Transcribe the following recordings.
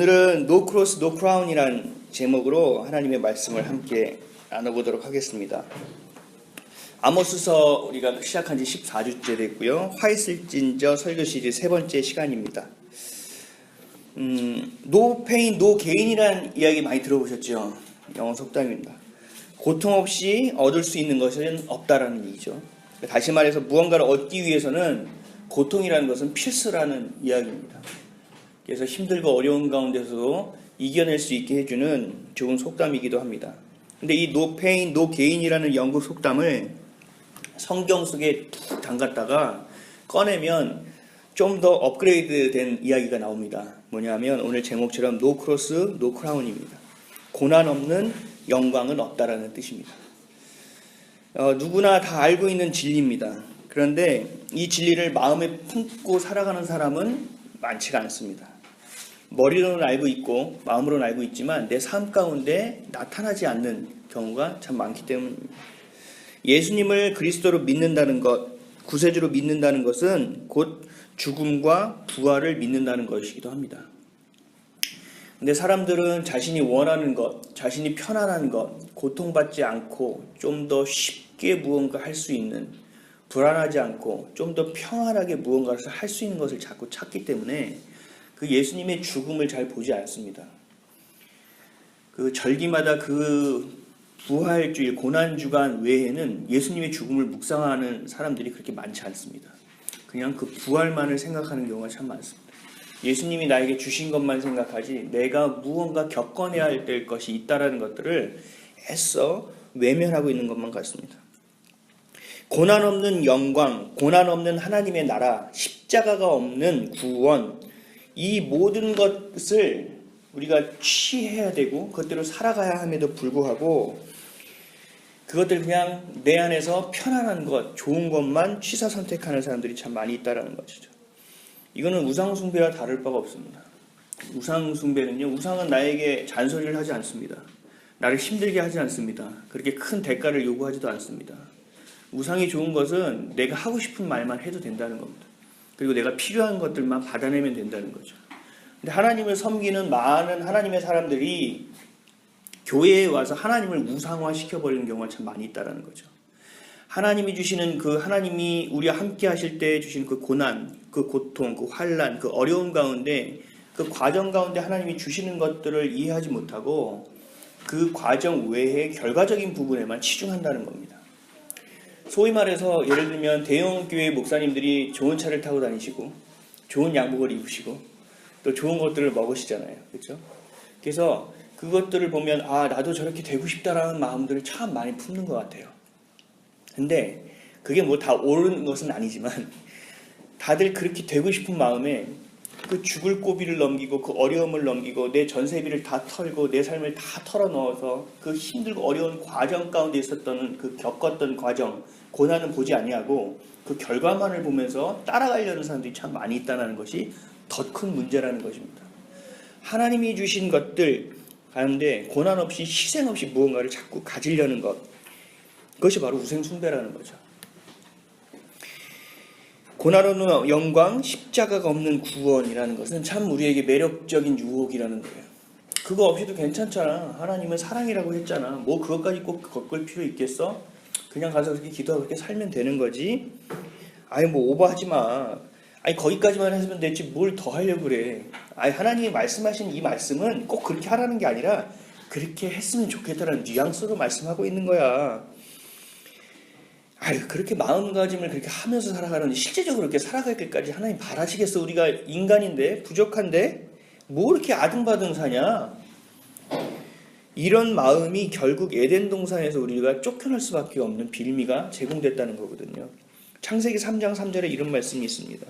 오늘은 No Cross, No Crown이라는 제목으로 하나님의 말씀을 함께 나눠보도록 하겠습니다. 아모스서 우리가 시작한 지 14주째 됐고요. 화 있을진저 설교 시리즈 세 번째 시간입니다. No Pain, No Gain이라는 이야기 많이 들어보셨죠? 영어 속담입니다. 고통 없이 얻을 수 있는 것은 없다라는 얘기죠. 다시 말해서 무언가를 얻기 위해서는 고통이라는 것은 필수라는 이야기입니다. 그래서 힘들고 어려운 가운데서도 이겨낼 수 있게 해주는 좋은 속담이기도 합니다. 근데 이 No Pain, No Gain이라는 영국 속담을 성경 속에 툭 담갔다가 꺼내면 좀 더 업그레이드 된 이야기가 나옵니다. 뭐냐면 오늘 제목처럼 No Cross, No Crown입니다. 고난 없는 영광은 없다라는 뜻입니다. 누구나 다 알고 있는 진리입니다. 그런데 이 진리를 마음에 품고 살아가는 사람은 많지가 않습니다. 머리로는 알고 있고 마음으로는 알고 있지만 내 삶 가운데 나타나지 않는 경우가 참 많기 때문입니다. 예수님을 그리스도로 믿는다는 것, 구세주로 믿는다는 것은 곧 죽음과 부활을 믿는다는 것이기도 합니다. 근데 사람들은 자신이 원하는 것, 자신이 편안한 것, 고통받지 않고 좀 더 쉽게 무언가 할 수 있는, 불안하지 않고 좀 더 평안하게 무언가를 할 수 있는 것을 자꾸 찾기 때문에 그 예수님의 죽음을 잘 보지 않습니다. 그 절기마다 그 부활주일, 고난주간 외에는 예수님의 죽음을 묵상하는 사람들이 그렇게 많지 않습니다. 그냥 그 부활만을 생각하는 경우가 참 많습니다. 예수님이 나에게 주신 것만 생각하지 내가 무언가 겪어내야 될 것이 있다라는 것들을 애써 외면하고 있는 것만 같습니다. 고난 없는 영광, 고난 없는 하나님의 나라, 십자가가 없는 구원, 이 모든 것을 우리가 취해야 되고 그것대로 살아가야 함에도 불구하고 그것들 그냥 내 안에서 편안한 것, 좋은 것만 취사 선택하는 사람들이 참 많이 있다는 것이죠. 이거는 우상숭배와 다를 바가 없습니다. 우상숭배는요, 우상은 나에게 잔소리를 하지 않습니다. 나를 힘들게 하지 않습니다. 그렇게 큰 대가를 요구하지도 않습니다. 우상이 좋은 것은 내가 하고 싶은 말만 해도 된다는 겁니다. 그리고 내가 필요한 것들만 받아내면 된다는 거죠. 근데 하나님을 섬기는 많은 하나님의 사람들이 교회에 와서 하나님을 우상화시켜버리는 경우가 참 많이 있다는 거죠. 하나님이 주시는 그 하나님이 우리와 함께 하실 때 주신 그 고난, 그 고통, 그 환난, 그 어려움 가운데 그 과정 가운데 하나님이 주시는 것들을 이해하지 못하고 그 과정 외에 결과적인 부분에만 치중한다는 겁니다. 소위 말해서 예를 들면 대형 교회 목사님들이 좋은 차를 타고 다니시고 좋은 양복을 입으시고 또 좋은 것들을 먹으시잖아요. 그렇죠? 그래서 그것들을 보면 나도 저렇게 되고 싶다라는 마음들을 참 많이 품는 것 같아요. 근데 그게 뭐 다 옳은 것은 아니지만 다들 그렇게 되고 싶은 마음에 그 죽을 고비를 넘기고 그 어려움을 넘기고 내 전세비를 다 털고 내 삶을 다 털어넣어서 그 힘들고 어려운 과정 가운데 있었던 그 겪었던 과정, 고난은 보지 아니하고 그 결과만을 보면서 따라가려는 사람들이 참 많이 있다는 것이 더 큰 문제라는 것입니다. 하나님이 주신 것들 가운데 고난 없이 희생 없이 무언가를 자꾸 가지려는 것, 그것이 바로 우상숭배라는 거죠. 고난 없는 영광, 십자가가 없는 구원이라는 것은 참 우리에게 매력적인 유혹이라는 거예요. 그거 없이도 괜찮잖아. 하나님은 사랑이라고 했잖아. 뭐 그것까지 꼭 겪을 필요 있겠어? 그냥 가서 그렇게 기도하고 그렇게 살면 되는 거지. 뭐 오버하지 마. 거기까지만 했으면 됐지 뭘 더 하려고 그래. 하나님이 말씀하신 이 말씀은 꼭 그렇게 하라는 게 아니라 그렇게 했으면 좋겠다는 뉘앙스로 말씀하고 있는 거야. 그렇게 마음가짐을 그렇게 하면서 살아가는데 실제적으로 그렇게 살아가기까지 하나님 바라시겠어? 우리가 인간인데 부족한데 뭐 이렇게 아등바등 사냐? 이런 마음이 결국 에덴 동산에서 우리가 쫓겨날 수밖에 없는 빌미가 제공됐다는 거거든요. 창세기 3장 3절에 이런 말씀이 있습니다.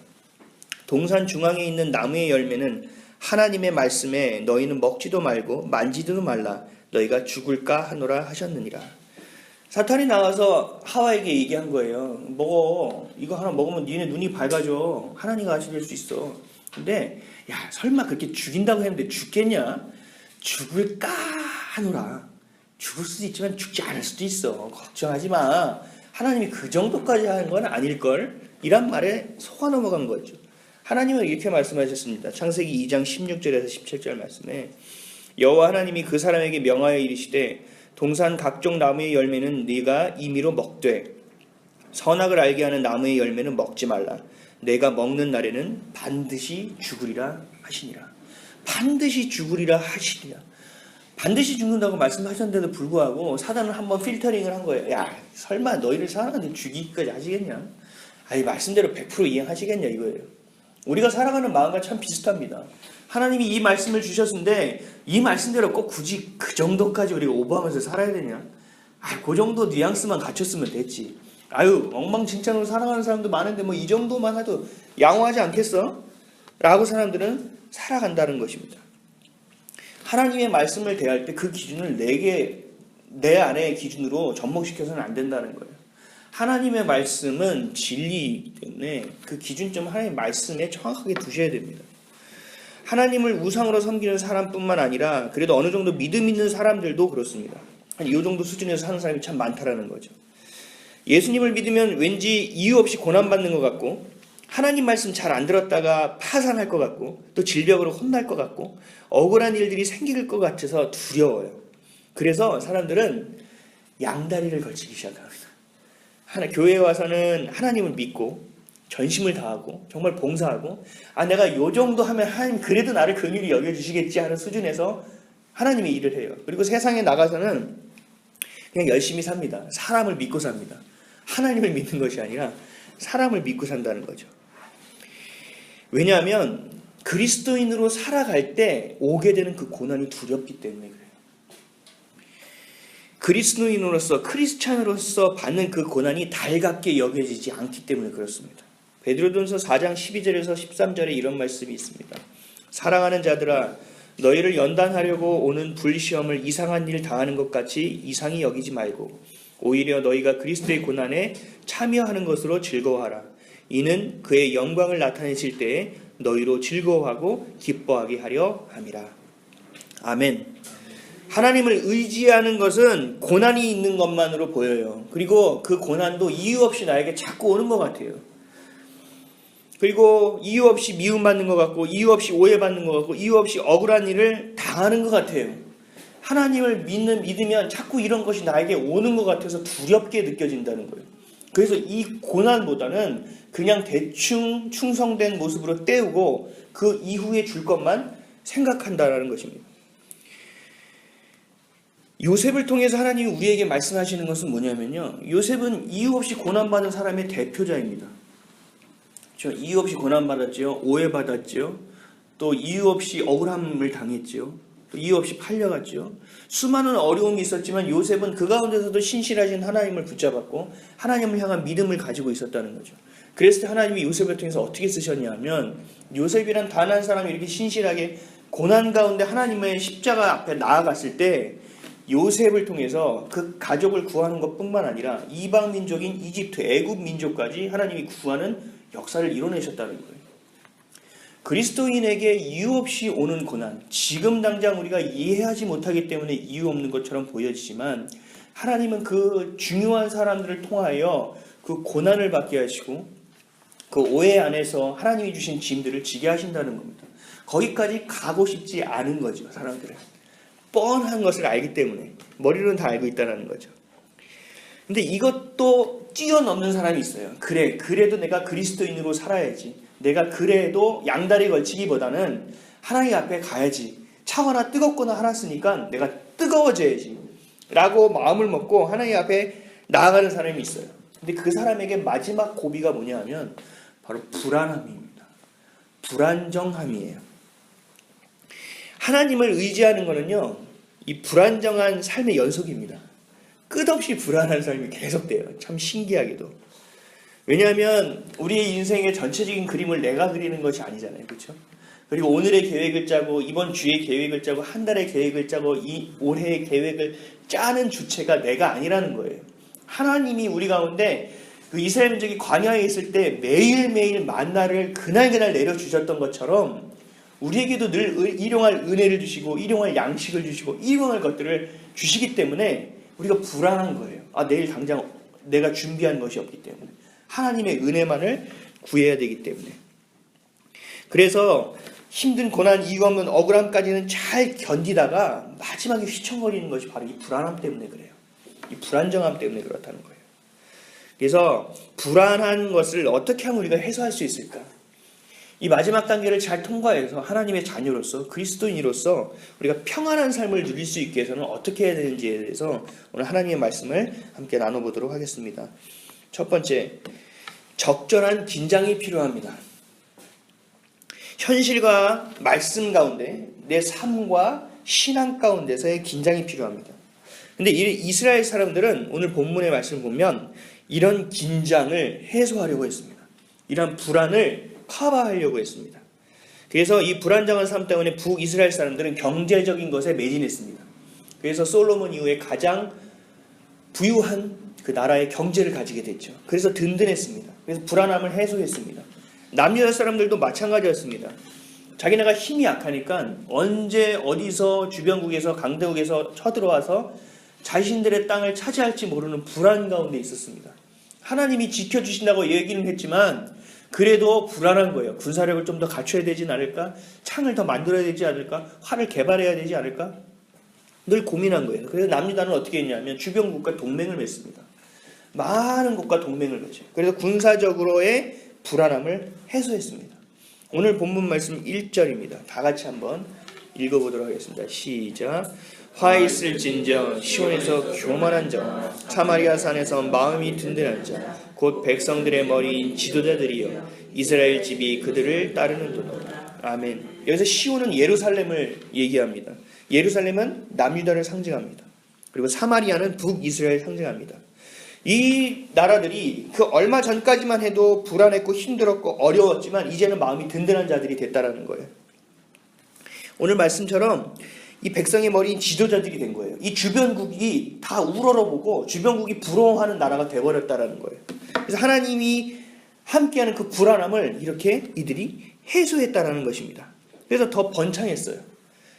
동산 중앙에 있는 나무의 열매는 하나님의 말씀에 너희는 먹지도 말고 만지지도 말라 너희가 죽을까 하노라 하셨느니라. 사탄이 나와서 하와에게 얘기한 거예요. 먹어. 이거 하나 먹으면 니네 눈이 밝아져. 하나님과 같이 될 수 있어. 근데 설마 그렇게 죽인다고 했는데 죽겠냐? 죽을까 하노라. 죽을 수도 있지만 죽지 않을 수도 있어. 걱정하지 마. 하나님이 그 정도까지 하는 건 아닐걸? 이란 말에 속아 넘어간 거죠. 하나님은 이렇게 말씀하셨습니다. 창세기 2장 16절에서 17절 말씀에 여호와 하나님이 그 사람에게 명하여 이르시되 동산 각종 나무의 열매는 네가 임의로 먹되 선악을 알게 하는 나무의 열매는 먹지 말라. 내가 먹는 날에는 반드시 죽으리라 하시니라. 반드시 죽으리라 하시니라. 반드시 죽는다고 말씀하셨는데도 불구하고 사단은 한번 필터링을 한 거예요. 야, 설마 너희를 사람한테 죽이기까지 하시겠냐? 아니, 말씀대로 100% 이행하시겠냐 이거예요. 우리가 살아가는 마음과 참 비슷합니다. 하나님이 이 말씀을 주셨는데 이 말씀대로 꼭 굳이 그 정도까지 우리가 오버하면서 살아야 되냐? 그 정도 뉘앙스만 갖췄으면 됐지. 엉망진창으로 살아가는 사람도 많은데 뭐 이 정도만 해도 양호하지 않겠어? 라고 사람들은 살아간다는 것입니다. 하나님의 말씀을 대할 때 그 기준을 내 안의 기준으로 접목시켜서는 안 된다는 거예요. 하나님의 말씀은 진리이기 때문에 그 기준점 하나님의 말씀에 정확하게 두셔야 됩니다. 하나님을 우상으로 섬기는 사람뿐만 아니라 그래도 어느 정도 믿음 있는 사람들도 그렇습니다. 한 이 정도 수준에서 사는 사람이 참 많다라는 거죠. 예수님을 믿으면 왠지 이유 없이 고난받는 것 같고 하나님 말씀 잘 안 들었다가 파산할 것 같고 또 질병으로 혼날 것 같고 억울한 일들이 생길 것 같아서 두려워요. 그래서 사람들은 양다리를 걸치기 시작합니다. 교회에 와서는 하나님을 믿고 전심을 다하고 정말 봉사하고 내가 요 정도 하면 하나님 그래도 나를 긍휼히 여겨주시겠지 하는 수준에서 하나님의 일을 해요. 그리고 세상에 나가서는 그냥 열심히 삽니다. 사람을 믿고 삽니다. 하나님을 믿는 것이 아니라 사람을 믿고 산다는 거죠. 왜냐하면 그리스도인으로 살아갈 때 오게 되는 그 고난이 두렵기 때문에 그래요. 그리스도인으로서 크리스찬으로서 받는 그 고난이 달갑게 여겨지지 않기 때문에 그렇습니다. 베드로전서 4장 12절에서 13절에 이런 말씀이 있습니다. 사랑하는 자들아 너희를 연단하려고 오는 불시험을 이상한 일 당하는 것 같이 이상히 여기지 말고 오히려 너희가 그리스도의 고난에 참여하는 것으로 즐거워하라. 이는 그의 영광을 나타내실 때에 너희로 즐거워하고 기뻐하게 하려 함이라. 아멘. 하나님을 의지하는 것은 고난이 있는 것만으로 보여요. 그리고 그 고난도 이유 없이 나에게 자꾸 오는 것 같아요. 그리고 이유 없이 미움받는 것 같고 이유 없이 오해받는 것 같고 이유 없이 억울한 일을 당하는 것 같아요. 하나님을 믿으면 자꾸 이런 것이 나에게 오는 것 같아서 두렵게 느껴진다는 거예요. 그래서 이 고난보다는 그냥 대충 충성된 모습으로 때우고 그 이후에 줄 것만 생각한다라는 것입니다. 요셉을 통해서 하나님이 우리에게 말씀하시는 것은 뭐냐면요. 요셉은 이유 없이 고난받은 사람의 대표자입니다. 그렇죠? 이유 없이 고난받았죠. 오해받았죠. 또 이유 없이 억울함을 당했죠. 또 이유 없이 팔려갔죠. 수많은 어려움이 있었지만 요셉은 그 가운데서도 신실하신 하나님을 붙잡았고 하나님을 향한 믿음을 가지고 있었다는 거죠. 그랬을 때 하나님이 요셉을 통해서 어떻게 쓰셨냐면 요셉이란 단 한 사람이 이렇게 신실하게 고난 가운데 하나님의 십자가 앞에 나아갔을 때 요셉을 통해서 그 가족을 구하는 것뿐만 아니라 이방 민족인 이집트, 애굽 민족까지 하나님이 구하는 역사를 이뤄내셨다는 거예요. 그리스도인에게 이유 없이 오는 고난, 지금 당장 우리가 이해하지 못하기 때문에 이유 없는 것처럼 보여지지만 하나님은 그 중요한 사람들을 통하여 그 고난을 받게 하시고 그 오해 안에서 하나님이 주신 짐들을 지게 하신다는 겁니다. 거기까지 가고 싶지 않은 거죠, 사람들은. 뻔한 것을 알기 때문에 머리로는 다 알고 있다는 거죠. 근데 이것도 뛰어넘는 사람이 있어요. 그래도 내가 그리스도인으로 살아야지. 내가 그래도 양다리 걸치기보다는 하나님 앞에 가야지. 차거나 뜨겁거나 하났으니까 내가 뜨거워져야지 라고 마음을 먹고 하나님 앞에 나아가는 사람이 있어요. 근데 그 사람에게 마지막 고비가 뭐냐 하면 바로 불안함입니다. 불안정함이에요. 하나님을 의지하는 것은요, 이 불안정한 삶의 연속입니다. 끝없이 불안한 삶이 계속돼요. 참 신기하게도. 왜냐하면 우리의 인생의 전체적인 그림을 내가 그리는 것이 아니잖아요. 그렇죠? 그리고 오늘의 계획을 짜고 이번 주의 계획을 짜고 한 달의 계획을 짜고 이 올해의 계획을 짜는 주체가 내가 아니라는 거예요. 하나님이 우리 가운데 그 이스라엘 민족이 광야에 있을 때 매일매일 만나를 그날그날 내려주셨던 것처럼 우리에게도 늘 일용할 은혜를 주시고 일용할 양식을 주시고 일용할 것들을 주시기 때문에 우리가 불안한 거예요. 내일 당장 내가 준비한 것이 없기 때문에 하나님의 은혜만을 구해야 되기 때문에. 그래서 힘든 고난, 이유 없는 억울함까지는 잘 견디다가 마지막에 휘청거리는 것이 바로 이 불안함 때문에 그래요. 이 불안정함 때문에 그렇다는 거예요. 그래서 불안한 것을 어떻게 하면 우리가 해소할 수 있을까? 이 마지막 단계를 잘 통과해서 하나님의 자녀로서, 그리스도인으로서 우리가 평안한 삶을 누릴 수 있게 해서는 어떻게 해야 되는지에 대해서 오늘 하나님의 말씀을 함께 나눠보도록 하겠습니다. 첫 번째, 적절한 긴장이 필요합니다. 현실과 말씀 가운데, 내 삶과 신앙 가운데서의 긴장이 필요합니다. 근데 이스라엘 사람들은 오늘 본문의 말씀을 보면 이런 긴장을 해소하려고 했습니다. 이런 불안을 커버하려고 했습니다. 그래서 이 불안정한 삶 때문에 북이스라엘 사람들은 경제적인 것에 매진했습니다. 그래서 솔로몬 이후에 가장 부유한 그 나라의 경제를 가지게 됐죠. 그래서 든든했습니다. 그래서 불안함을 해소했습니다. 남유다 사람들도 마찬가지였습니다. 자기네가 힘이 약하니까 언제 어디서 주변국에서 강대국에서 쳐들어와서 자신들의 땅을 차지할지 모르는 불안 가운데 있었습니다. 하나님이 지켜주신다고 얘기는 했지만 그래도 불안한 거예요. 군사력을 좀 더 갖춰야 되지 않을까? 창을 더 만들어야 되지 않을까? 활을 개발해야 되지 않을까? 늘 고민한 거예요. 그래서 남유다는 어떻게 했냐면 주변국과 동맹을 맺습니다. 많은 국가 동맹을 맺어요. 그래서 군사적으로의 불안함을 해소했습니다. 오늘 본문 말씀 1절입니다. 다 같이 한번 읽어보도록 하겠습니다. 시작. 화 있을진저 시온에서 교만한 자, 사마리아 산에서 마음이 든든한 자, 곧 백성들의 머리인 지도자들이여 이스라엘 집이 그들을 따르는도다. 아멘. 여기서 시온은 예루살렘을 얘기합니다. 예루살렘은 남유다를 상징합니다. 그리고 사마리아는 북이스라엘을 상징합니다. 이 나라들이 그 얼마 전까지만 해도 불안했고 힘들었고 어려웠지만 이제는 마음이 든든한 자들이 됐다라는 거예요. 오늘 말씀처럼 이 백성의 머리인 지도자들이 된 거예요. 이 주변국이 다 우러러보고 주변국이 부러워하는 나라가 되어버렸다라는 거예요. 그래서 하나님이 함께하는 그 불안함을 이렇게 이들이 해소했다라는 것입니다. 그래서 더 번창했어요.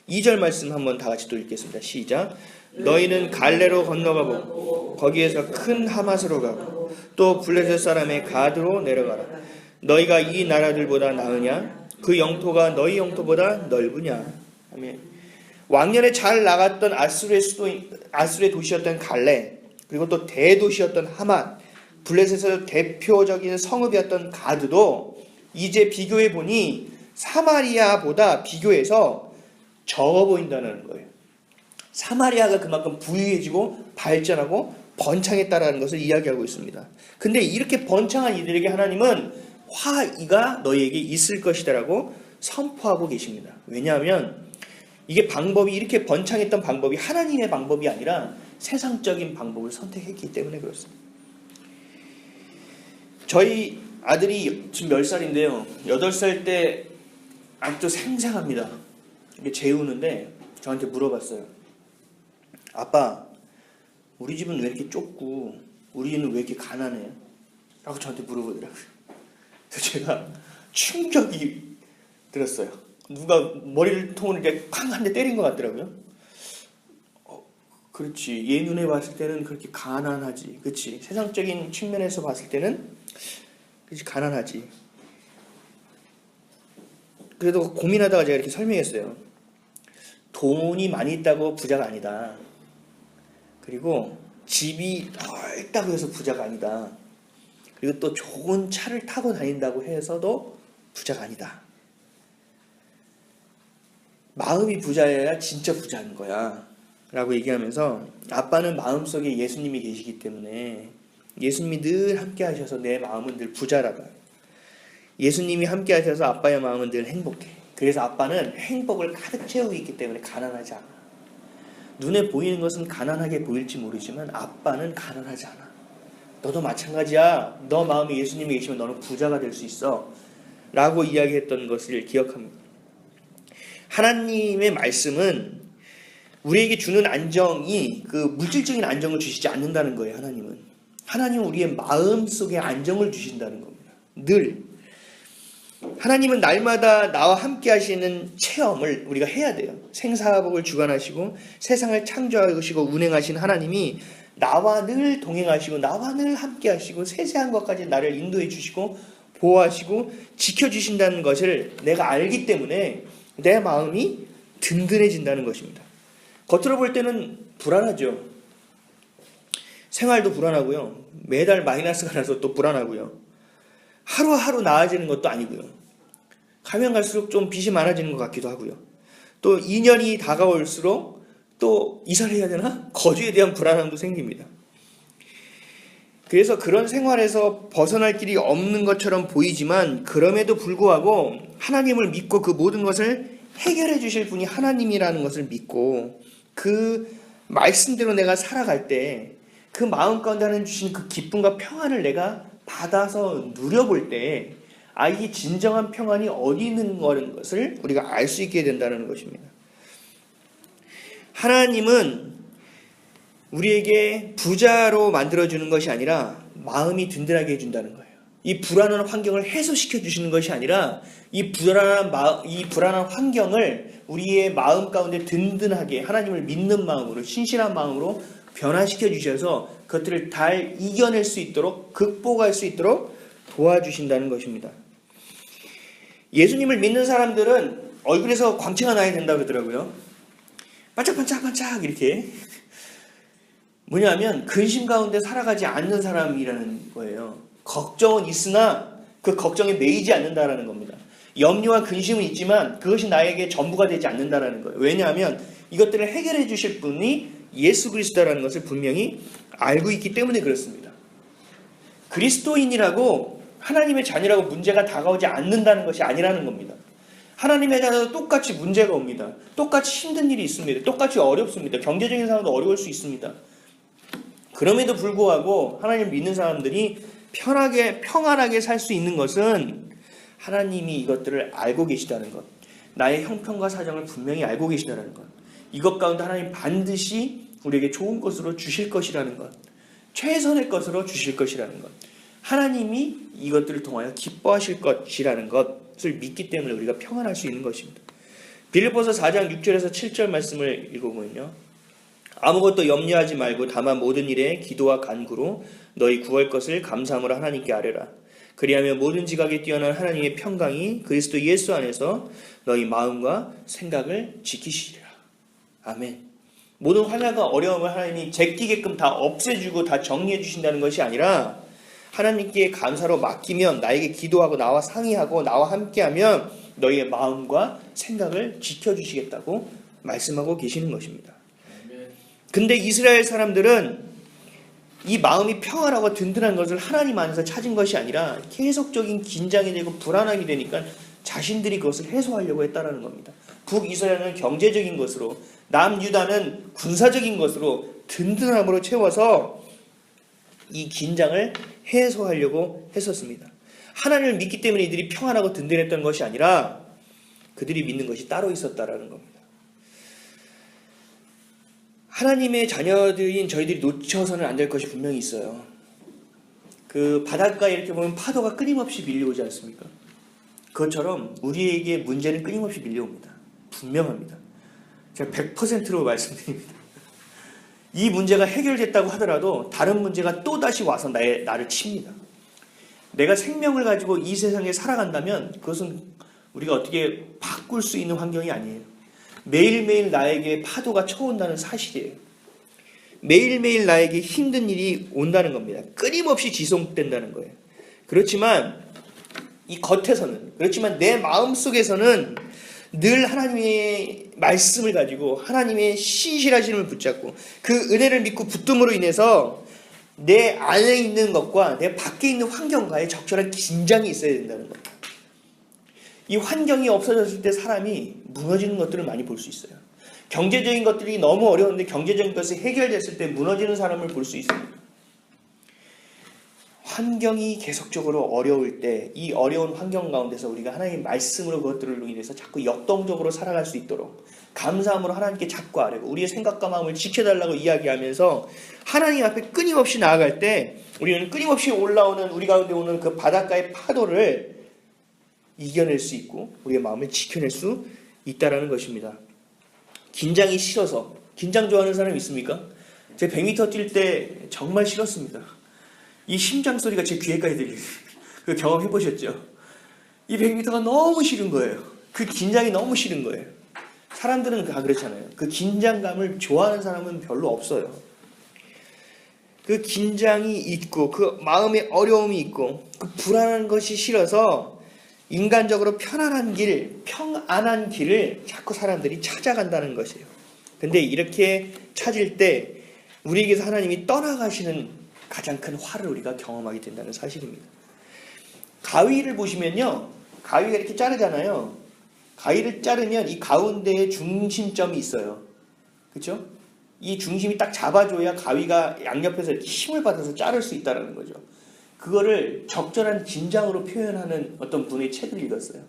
2절 말씀 한번 다 같이 또 읽겠습니다. 시작. 너희는 갈레로 건너가 보고 거기에서 큰 하맛으로 가고 또 블레셋 사람의 가드로 내려가라. 너희가 이 나라들보다 나으냐? 그 영토가 너희 영토보다 넓으냐? 아멘. 왕년에 잘 나갔던 아수르의 도시였던 갈레, 그리고 또 대도시였던 하맛, 블레셋에서 대표적인 성읍이었던 가드도 이제 비교해 보니 사마리아보다 비교해서 적어 보인다는 거예요. 사마리아가 그만큼 부유해지고 발전하고 번창했다라는 것을 이야기하고 있습니다. 근데 이렇게 번창한 이들에게 하나님은 화이가 너희에게 있을 것이다라고 선포하고 계십니다. 왜냐하면 이게 방법이 이렇게 번창했던 방법이 하나님의 방법이 아니라 세상적인 방법을 선택했기 때문에 그렇습니다. 저희 아들이 지금 몇 살인데요. 8살 때 아직도 생생합니다. 이게 재우는데 저한테 물어봤어요. 아빠, 우리 집은 왜 이렇게 좁고 우리는 왜 이렇게 가난해? 라고 저한테 물어보더라고요. 그래서 제가 충격이 들었어요. 누가 머리를 통으로 이렇게 쾅 한 대 때린 것 같더라고요. 그렇지. 얘 눈에 봤을 때는 그렇게 가난하지. 그렇지. 세상적인 측면에서 봤을 때는 그렇지 가난하지. 그래도 고민하다가 제가 이렇게 설명했어요. 돈이 많이 있다고 부자가 아니다. 그리고 집이 넓다고 해서 부자가 아니다. 그리고 또 좋은 차를 타고 다닌다고 해서도 부자가 아니다. 마음이 부자여야 진짜 부자인 거야 라고 얘기하면서 아빠는 마음속에 예수님이 계시기 때문에 예수님이 늘 함께 하셔서 내 마음은 늘 부자라다. 예수님이 함께 하셔서 아빠의 마음은 늘 행복해. 그래서 아빠는 행복을 가득 채우고 있기 때문에 가난하지 않아. 눈에 보이는 것은 가난하게 보일지 모르지만 아빠는 가난하지 않아. 너도 마찬가지야. 너 마음에 예수님이 계시면 너는 부자가 될 수 있어 라고 이야기했던 것을 기억합니다. 하나님의 말씀은 우리에게 주는 안정이 그 물질적인 안정을 주시지 않는다는 거예요. 하나님은 우리의 마음속에 안정을 주신다는 겁니다. 늘 하나님은 날마다 나와 함께 하시는 체험을 우리가 해야 돼요. 생사복을 주관하시고 세상을 창조하시고 운행하신 하나님이 나와 늘 동행하시고 나와 늘 함께 하시고 세세한 것까지 나를 인도해 주시고 보호하시고 지켜주신다는 것을 내가 알기 때문에 내 마음이 든든해진다는 것입니다. 겉으로 볼 때는 불안하죠. 생활도 불안하고요. 매달 마이너스가 나서 또 불안하고요. 하루하루 나아지는 것도 아니고요. 가면 갈수록 좀 빚이 많아지는 것 같기도 하고요. 또 2년이 다가올수록 또 이사를 해야 되나? 거주에 대한 불안함도 생깁니다. 그래서 그런 생활에서 벗어날 길이 없는 것처럼 보이지만 그럼에도 불구하고 하나님을 믿고 그 모든 것을 해결해 주실 분이 하나님이라는 것을 믿고 그 말씀대로 내가 살아갈 때 그 마음 가운데 하나님 주신 그 기쁨과 평안을 내가 받아서 누려볼 때 이게 진정한 평안이 어디 있는 것을 우리가 알 수 있게 된다는 것입니다. 하나님은 우리에게 부자로 만들어주는 것이 아니라 마음이 든든하게 해준다는 거예요. 이 불안한 환경을 해소시켜 주시는 것이 아니라 이 불안한 환경을 우리의 마음 가운데 든든하게 하나님을 믿는 마음으로 신실한 마음으로 변화시켜 주셔서 그것들을 잘 이겨낼 수 있도록 극복할 수 있도록 도와주신다는 것입니다. 예수님을 믿는 사람들은 얼굴에서 광채가 나야 된다고 그러더라고요. 반짝반짝반짝 이렇게. 뭐냐면 근심 가운데 살아가지 않는 사람이라는 거예요. 걱정은 있으나 그 걱정에 매이지 않는다라는 겁니다. 염려와 근심은 있지만 그것이 나에게 전부가 되지 않는다라는 거예요. 왜냐하면 이것들을 해결해 주실 분이 예수 그리스도라는 것을 분명히 알고 있기 때문에 그렇습니다. 그리스도인이라고 하나님의 자녀라고 문제가 다가오지 않는다는 것이 아니라는 겁니다. 하나님의 자녀도 똑같이 문제가 옵니다. 똑같이 힘든 일이 있습니다. 똑같이 어렵습니다. 경제적인 상황도 어려울 수 있습니다. 그럼에도 불구하고 하나님을 믿는 사람들이 평안하게 살 수 있는 것은 하나님이 이것들을 알고 계시다는 것, 나의 형편과 사정을 분명히 알고 계시다는 것, 이것 가운데 하나님 반드시 우리에게 좋은 것으로 주실 것이라는 것, 최선의 것으로 주실 것이라는 것, 하나님이 이것들을 통하여 기뻐하실 것이라는 것을 믿기 때문에 우리가 평안할 수 있는 것입니다. 빌립보서 4장 6절에서 7절 말씀을 읽어보면요, 아무것도 염려하지 말고 다만 모든 일에 기도와 간구로 너희 구할 것을 감사함으로 하나님께 아뢰라. 그리하면 모든 지각에 뛰어난 하나님의 평강이 그리스도 예수 안에서 너희 마음과 생각을 지키시리라. 아멘. 모든 환난과 어려움을 하나님이 제끼게끔 다 없애주고 다 정리해 주신다는 것이 아니라 하나님께 감사로 맡기면, 나에게 기도하고 나와 상의하고 나와 함께하면 너희의 마음과 생각을 지켜주시겠다고 말씀하고 계시는 것입니다. 근데 이스라엘 사람들은 이 마음이 평안하고 든든한 것을 하나님 안에서 찾은 것이 아니라 계속적인 긴장이 되고 불안함이 되니까 자신들이 그것을 해소하려고 했다는 겁니다. 북이스라엘은 경제적인 것으로, 남유다는 군사적인 것으로 든든함으로 채워서 이 긴장을 해소하려고 했었습니다. 하나님을 믿기 때문에 이들이 평안하고 든든했던 것이 아니라 그들이 믿는 것이 따로 있었다라는 겁니다. 하나님의 자녀들인 저희들이 놓쳐서는 안 될 것이 분명히 있어요. 그 바닷가에 이렇게 보면 파도가 끊임없이 밀려오지 않습니까? 그것처럼 우리에게 문제는 끊임없이 밀려옵니다. 분명합니다. 제가 100%로 말씀드립니다. 이 문제가 해결됐다고 하더라도 다른 문제가 또다시 와서 나를 칩니다. 내가 생명을 가지고 이 세상에 살아간다면 그것은 우리가 어떻게 바꿀 수 있는 환경이 아니에요. 매일매일 나에게 파도가 쳐온다는 사실이에요. 매일매일 나에게 힘든 일이 온다는 겁니다. 끊임없이 지속된다는 거예요. 그렇지만 이 겉에서는, 그렇지만 내 마음속에서는 늘 하나님의 말씀을 가지고 하나님의 신실하심을 붙잡고 그 은혜를 믿고 붙듦으로 인해서 내 안에 있는 것과 내 밖에 있는 환경과의 적절한 긴장이 있어야 된다는 겁니다. 이 환경이 없어졌을 때 사람이 무너지는 것들을 많이 볼 수 있어요. 경제적인 것들이 너무 어려운데 경제적인 것이 해결됐을 때 무너지는 사람을 볼 수 있습니다. 환경이 계속적으로 어려울 때 이 어려운 환경 가운데서 우리가 하나님의 말씀으로 그것들을 인해서 자꾸 역동적으로 살아갈 수 있도록 감사함으로 하나님께 자꾸 아뢰고 우리의 생각과 마음을 지켜달라고 이야기하면서 하나님 앞에 끊임없이 나아갈 때 우리는 끊임없이 올라오는 우리 가운데 오는 그 바닷가의 파도를 이겨낼 수 있고 우리의 마음을 지켜낼 수 있다는 것입니다. 긴장이 싫어서, 긴장 좋아하는 사람 있습니까? 제가 100m 뛸 때 정말 싫었습니다. 이 심장 소리가 제 귀에까지 들려요. 그 경험해 보셨죠? 이 100m가 너무 싫은 거예요. 그 긴장이 너무 싫은 거예요. 사람들은 다 그렇잖아요. 그 긴장감을 좋아하는 사람은 별로 없어요. 그 긴장이 있고 그 마음에 어려움이 있고 그 불안한 것이 싫어서 인간적으로 편안한 길, 평안한 길을 자꾸 사람들이 찾아간다는 것이에요. 근데 이렇게 찾을 때 우리에게서 하나님이 떠나가시는 가장 큰 화를 우리가 경험하게 된다는 사실입니다. 가위를 보시면요. 가위가 이렇게 자르잖아요. 가위를 자르면 이 가운데에 중심점이 있어요. 그렇죠? 이 중심이 딱 잡아줘야 가위가 양옆에서 이렇게 힘을 받아서 자를 수 있다는 거죠. 그거를 적절한 긴장으로 표현하는 어떤 분의 책을 읽었어요.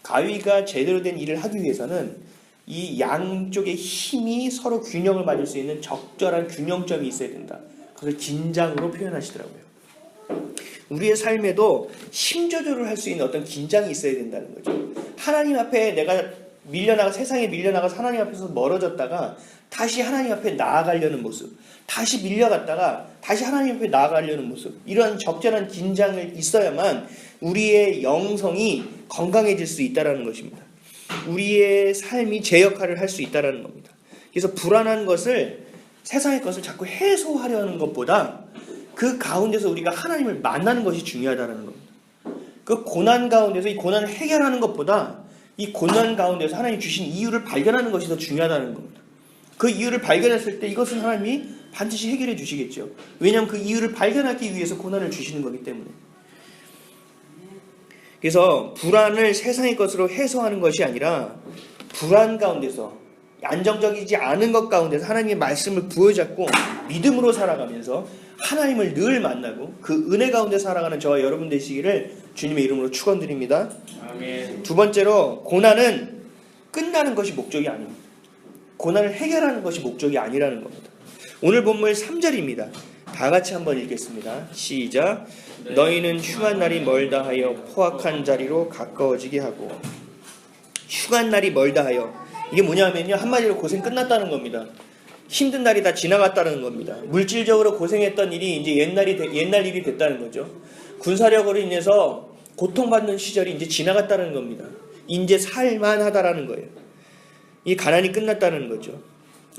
가위가 제대로 된 일을 하기 위해서는 이 양쪽의 힘이 서로 균형을 맞을 수 있는 적절한 균형점이 있어야 된다. 그걸 긴장으로 표현하시더라고요. 우리의 삶에도 힘 조절을 할 수 있는 어떤 긴장이 있어야 된다는 거죠. 하나님 앞에 내가 세상에 밀려나가서 하나님 앞에서 멀어졌다가 다시 하나님 앞에 나아가려는 모습, 다시 밀려갔다가 다시 하나님 앞에 나아가려는 모습, 이런 적절한 긴장이 있어야만 우리의 영성이 건강해질 수 있다는 것입니다. 우리의 삶이 제 역할을 할 수 있다는 겁니다. 그래서 불안한 것을, 세상의 것을 자꾸 해소하려는 것보다 그 가운데서 우리가 하나님을 만나는 것이 중요하다는 겁니다. 그 고난 가운데서 이 고난을 해결하는 것보다 이 고난 가운데서 하나님 주신 이유를 발견하는 것이 더 중요하다는 겁니다. 그 이유를 발견했을 때 이것은 하나님이 반드시 해결해 주시겠죠. 왜냐하면 그 이유를 발견하기 위해서 고난을 주시는 거기 때문에. 그래서 불안을 세상의 것으로 해소하는 것이 아니라 불안 가운데서, 안정적이지 않은 것 가운데서 하나님의 말씀을 부여잡고 믿음으로 살아가면서 하나님을 늘 만나고 그 은혜 가운데 살아가는 저와 여러분 되시기를 주님의 이름으로 축원드립니다. 아멘. 두 번째로, 고난은 끝나는 것이 목적이 아닙니다. 고난을 해결하는 것이 목적이 아니라는 겁니다. 오늘 본문 3절입니다. 다 같이 한번 읽겠습니다. 시작. 너희는 휴한 날이 멀다 하여 포악한 자리로 가까워지게 하고. 휴한 날이 멀다 하여, 이게 뭐냐면요, 한마디로 고생 끝났다는 겁니다. 힘든 날이 다 지나갔다는 겁니다. 물질적으로 고생했던 일이 이제 옛날 일이 됐다는 거죠. 군사력으로 인해서 고통받는 시절이 이제 지나갔다는 겁니다. 이제 살만하다라는 거예요. 이 가난이 끝났다는 거죠.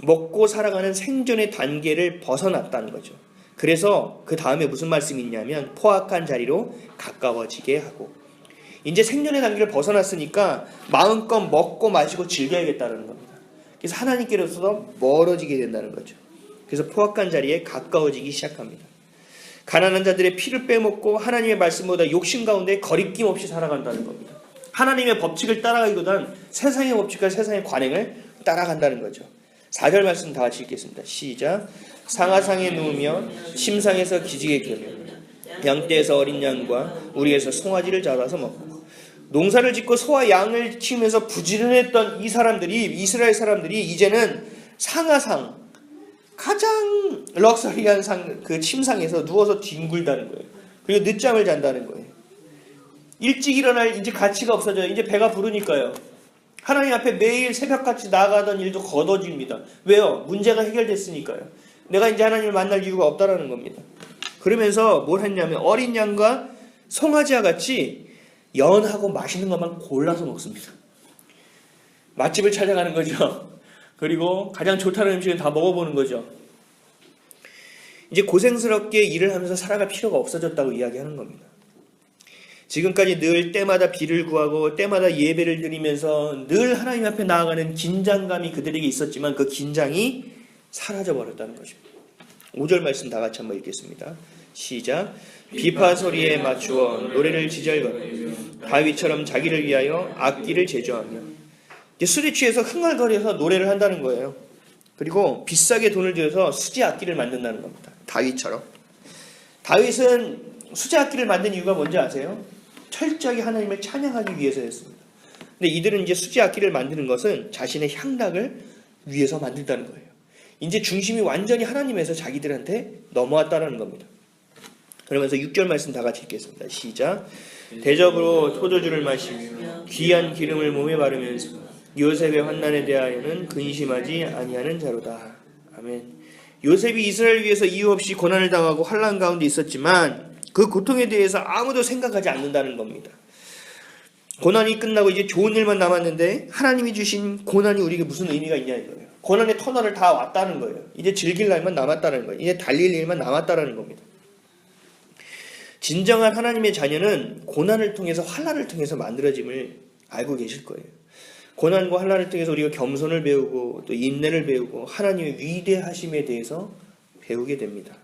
먹고 살아가는 생존의 단계를 벗어났다는 거죠. 그래서 그 다음에 무슨 말씀이 있냐면 포악한 자리로 가까워지게 하고, 이제 생존의 단계를 벗어났으니까 마음껏 먹고 마시고 즐겨야겠다는 겁니다. 그래서 하나님께로서 멀어지게 된다는 거죠. 그래서 포악한 자리에 가까워지기 시작합니다. 가난한 자들의 피를 빼먹고 하나님의 말씀보다 욕심 가운데 거리낌 없이 살아간다는 겁니다. 하나님의 법칙을 따라가기보다는 세상의 법칙과 세상의 관행을 따라간다는 거죠. 4절 말씀 다 같이 읽겠습니다. 시작. 상하상에 누우며 침상에서 기지개 켜며 양떼에서 어린 양과 우리에서 송아지를 잡아서 먹고. 농사를 짓고 소와 양을 키우면서 부지런했던 이 사람들이, 이스라엘 사람들이 이제는 상하상, 가장 럭셔리한 그 침상에서 누워서 뒹굴다는 거예요. 그리고 늦잠을 잔다는 거예요. 일찍 일어날 이제 가치가 없어져요. 이제 배가 부르니까요. 하나님 앞에 매일 새벽같이 나아가던 일도 거둬집니다. 왜요? 문제가 해결됐으니까요. 내가 이제 하나님을 만날 이유가 없다라는 겁니다. 그러면서 뭘 했냐면 어린 양과 송아지와 같이 연하고 맛있는 것만 골라서 먹습니다. 맛집을 찾아가는 거죠. 그리고 가장 좋다는 음식은 다 먹어보는 거죠. 이제 고생스럽게 일을 하면서 살아갈 필요가 없어졌다고 이야기하는 겁니다. 지금까지 늘 때마다 비를 구하고 때마다 예배를 드리면서 늘 하나님 앞에 나아가는 긴장감이 그들에게 있었지만 그 긴장이 사라져버렸다는 것입니다. 5절 말씀 다 같이 한번 읽겠습니다. 시작. 비파 소리에 맞추어 노래를 지절거리며 다윗처럼 자기를 위하여 악기를 제조하며. 술에 취해서 흥얼거려서 노래를 한다는 거예요. 그리고 비싸게 돈을 들여서 수제 악기를 만든다는 겁니다. 다윗처럼. 다윗은 수제 악기를 만든 이유가 뭔지 아세요? 철저하게 하나님을 찬양하기 위해서였습니다. 근데 이들은 이제 수제 악기를 만드는 것은 자신의 향락을 위해서 만든다는 거예요. 이제 중심이 완전히 하나님에서 자기들한테 넘어왔다는 겁니다. 그러면서 6절 말씀 다 같이 읽겠습니다. 시작. 대접으로 포도주를 마시며 귀한 기름을 몸에 바르면서 요셉의 환난에 대하여는 근심하지 아니하는 자로다. 아멘. 요셉이 이스라엘 위해서 이유 없이 고난을 당하고 환난 가운데 있었지만 그 고통에 대해서 아무도 생각하지 않는다는 겁니다. 고난이 끝나고 이제 좋은 일만 남았는데 하나님이 주신 고난이 우리에게 무슨 의미가 있냐 이거예요. 고난의 터널을 다 왔다는 거예요. 이제 즐길 날만 남았다는 거예요. 이제 달릴 일만 남았다는 겁니다. 진정한 하나님의 자녀는 고난을 통해서 환난을 통해서 만들어짐을 알고 계실 거예요. 고난과 환난을 통해서 우리가 겸손을 배우고 또 인내를 배우고 하나님의 위대하심에 대해서 배우게 됩니다.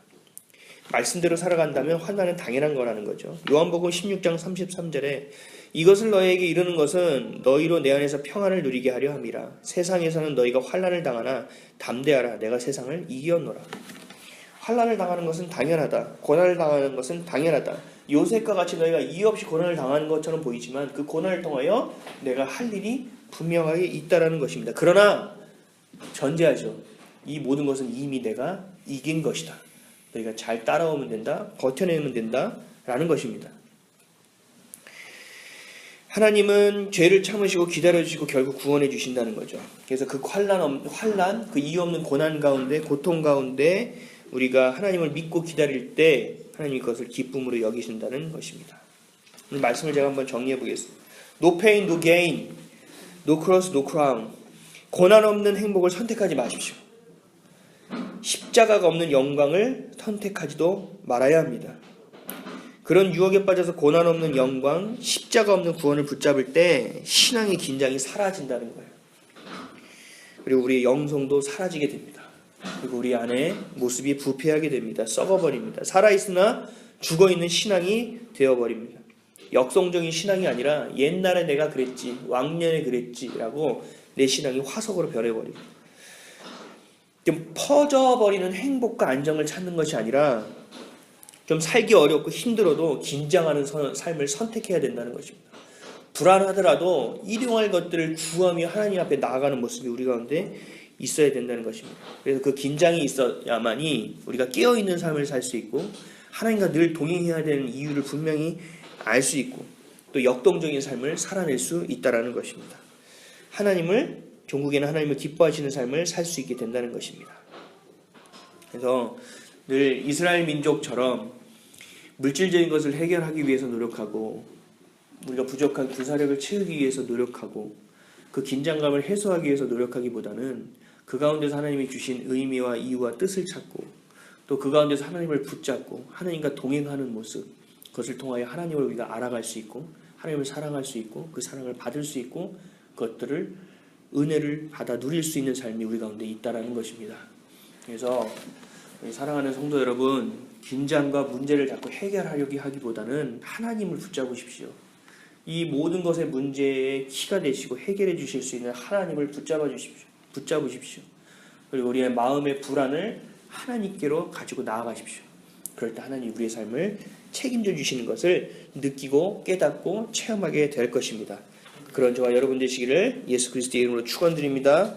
말씀대로 살아간다면 환난은 당연한 거라는 거죠. 요한복음 16장 33절에 이것을 너희에게 이르는 것은 너희로 내 안에서 평안을 누리게 하려 함이라. 세상에서는 너희가 환난을 당하나 담대하라. 내가 세상을 이기었노라. 환난을 당하는 것은 당연하다. 고난을 당하는 것은 당연하다. 요셉과 같이 너희가 이유 없이 고난을 당하는 것처럼 보이지만 그 고난을 통하여 내가 할 일이 분명하게 있다라는 것입니다. 그러나 전제하죠. 이 모든 것은 이미 내가 이긴 것이다. 너희가 잘 따라오면 된다. 버텨내면 된다라는 것입니다. 하나님은 죄를 참으시고 기다려주시고 결국 구원해 주신다는 거죠. 그래서 그 환난, 그 이유 없는 고난 가운데, 고통 가운데 우리가 하나님을 믿고 기다릴 때 하나님이 그것을 기쁨으로 여기신다는 것입니다. 오늘 말씀을 제가 한번 정리해 보겠습니다. No pain, no gain. No cross, no crown. 고난 없는 행복을 선택하지 마십시오. 십자가가 없는 영광을 선택하지도 말아야 합니다. 그런 유혹에 빠져서 고난 없는 영광, 십자가 없는 구원을 붙잡을 때 신앙의 긴장이 사라진다는 거예요. 그리고 우리의 영성도 사라지게 됩니다. 그리고 우리 안에 모습이 부패하게 됩니다. 썩어버립니다. 살아있으나 죽어있는 신앙이 되어버립니다. 역성적인 신앙이 아니라 옛날에 내가 그랬지, 왕년에 그랬지라고 내 신앙이 화석으로 변해버립니다. 좀 퍼져버리는 행복과 안정을 찾는 것이 아니라 좀 살기 어렵고 힘들어도 긴장하는 삶을 선택해야 된다는 것입니다. 불안하더라도 일용할 것들을 구하며 하나님 앞에 나아가는 모습이 우리 가운데 있어야 된다는 것입니다. 그래서 그 긴장이 있어야만이 우리가 깨어있는 삶을 살 수 있고 하나님과 늘 동행해야 되는 이유를 분명히 알 수 있고 또 역동적인 삶을 살아낼 수 있다는 것입니다. 종국에는 하나님을 기뻐하시는 삶을 살 수 있게 된다는 것입니다. 그래서 늘 이스라엘 민족처럼 물질적인 것을 해결하기 위해서 노력하고 우리가 부족한 군사력을 채우기 위해서 노력하고 그 긴장감을 해소하기 위해서 노력하기보다는 그 가운데서 하나님이 주신 의미와 이유와 뜻을 찾고 또 그 가운데서 하나님을 붙잡고 하나님과 동행하는 모습, 그것을 통하여 하나님을 우리가 알아갈 수 있고 하나님을 사랑할 수 있고 그 사랑을 받을 수 있고 그것들을 은혜를 받아 누릴 수 있는 삶이 우리 가운데 있다라는 것입니다. 그래서 사랑하는 성도 여러분, 긴장과 문제를 자꾸 해결하려고 하기보다는 하나님을 붙잡으십시오. 이 모든 것의 문제의 키가 되시고 해결해 주실 수 있는 하나님을 붙잡으십시오. 그리고 우리의 마음의 불안을 하나님께로 가지고 나아가십시오. 그럴 때 하나님 우리의 삶을 책임져 주시는 것을 느끼고 깨닫고 체험하게 될 것입니다. 그런 저와 여러분 되시기를 예수 그리스도의 이름으로 축원드립니다.